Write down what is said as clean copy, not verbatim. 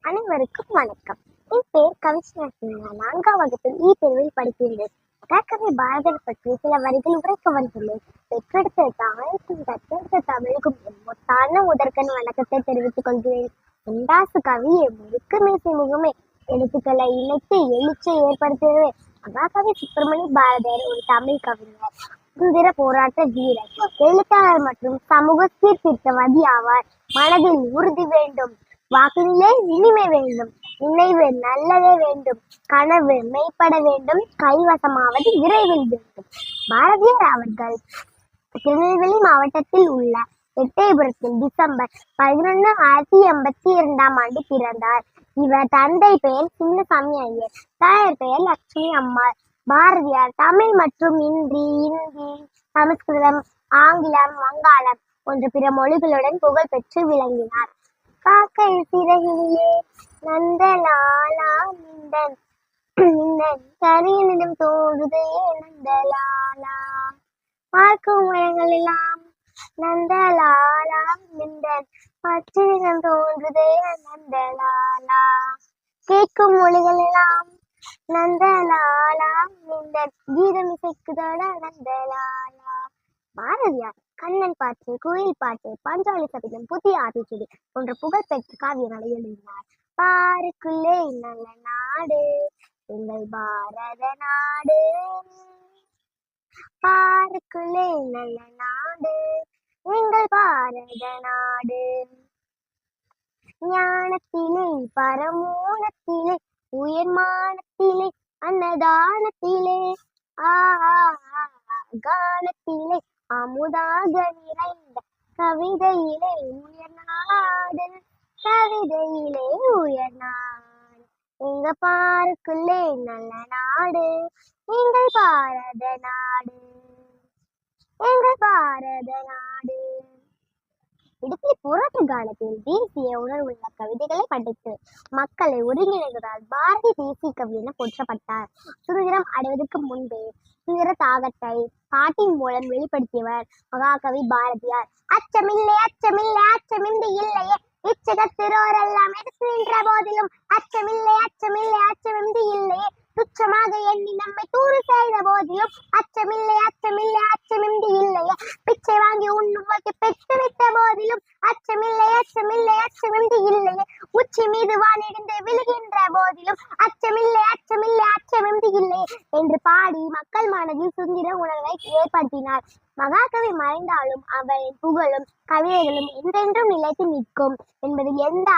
அனைவருக்கும் வணக்கம். என் பேர் கவிஷ்ணா. 4ஆம் வகுப்பில் பிரிவில் படிக்கின்றேன். மகாகவி பாரதியார் பற்றி சில வரிகள் உரைக்க வந்துள்ளேன். பெற்றெடுத்த தாய்க்கும் தத்தெடுத்த தமிழுக்கும் முத்தான முதற்கண் வணக்கத்தை தெரிவித்துக் கொள்கிறேன். முண்டாசு கவியே, முறுக்கு மீசை முகமே, எழுத்துக்களை இணைத்து எழுச்சியை ஏற்படுத்தியது மகாகவி சுப்பிரமணிய பாரதியார் ஒரு தமிழ் கவிஞர், சுதந்திர போராட்ட வீரர், எழுத்தாளர் மற்றும் சமூக சீர்திருத்தவாதி ஆவார். மனதில் உறுதி வேண்டும், வாக்கிலே இனிமை வேண்டும், நினைவு நல்லதே வேண்டும், கனவு மெய்ப்பட வேண்டும், கைவசமாவது விரைவில் வேண்டும். பாரதியார் அவர்கள் திருநெல்வேலி மாவட்டத்தில் உள்ள எட்டயபுரத்தில் டிசம்பர் 11, 1882 பிறந்தார். இவர் தந்தை பெயர் சின்னசாமி ஐயர், தாயார் பெயர் லட்சுமி அம்மாள். பாரதியார் தமிழ் மற்றும் இந்தி, சமஸ்கிருதம், ஆங்கிலம், வங்காளம் போன்ற பிற மொழிகளுடன் புகழ் பெற்று விளங்கினார். காக்கை சிறகிலே நந்தலாலா மிந்தன் கரியனிடம் தோன்றுதே நந்தலாலா, பார்க்கும் மரங்களெல்லாம் நந்தலாலா மிந்தன் பச்சையிடம் தோன்றுதே நந்தலாலா, கேட்கும் மொழிகள் எல்லாம் நந்தலாலா மிந்தன் கீதம் இசைக்குதட நந்தலாலா. பாரதியார் கண்ணன் பாட்டு, குயில் பாட்டு, பாஞ்சாலி சபதம், புதிய ஆத்திச்சூடி போன்ற புகழ்பெற்ற காவியங்களை எழுதினார். பாருக்குள்ளே நல்ல நாடு எங்கள் பாரத நாடு, பாருக்குள்ளே நல்ல நாடு எங்கள் பாரத நாடு, ஞானத்திலே பரமோணத்திலே உயர்மானத்திலே அன்னதானத்திலே கானத்திலே அமுதாக நிறைந்த கவிதையிலே உயர்நாடு, கவிதையிலே உயர்நாடு, எங்க பாருக்குள்ளே நல்ல நாடு எங்கள் பாரத நாடு, எங்கள் பாரத நாடு. விடுதலை போராட்ட காலத்தில் தேசிய உணர்வுள்ள கவிதைகளை படைத்து மக்களை ஒருங்கிணைந்ததால் பாரதி தேசிய கவி என போற்றப்பட்டார். சுதந்திரம் அடைவதற்கு முன்பே சுதந்திர தாகத்தை பாட்டின் மூலம் வெளிப்படுத்தியவர் மகாகவி பாரதியார். அச்சமில்லை அச்சமில்லை அச்சமின்றி இல்லையே, இச்சகத்திரோரெல்லாம் எடுத்து நின்ற போதிலும் அச்சமில்லை அச்சமில்லை அச்சமின்றி இல்லையே, துச்சமாக எண்ணி நம்மை தூறு செய்த போதிலும் அச்சமில்லை அச்சமில்லை அச்சமின்றி இல்லையே, பிச்சை வாங்கி உண்ணும்போது பெற்று விட்ட போதிலும் அச்சமில்லை அச்சமில்லை அச்சமின்றி இல்லையே, உச்சி மீது வானிடிந்து விழுகின்ற போதிலும் அச்சமில்லை அச்சமில்லை அச்சமின்றி இல்லையே என்று பாடி மக்கள் மனதில் சுதந்திர உணர்வை ஏற்படுத்தினார். மகாகவி மறைந்தாலும் அவரின் புகழும் கவிதைகளும் என்றென்றும் நிலைத்து நிற்கும் என்பதில் எந்த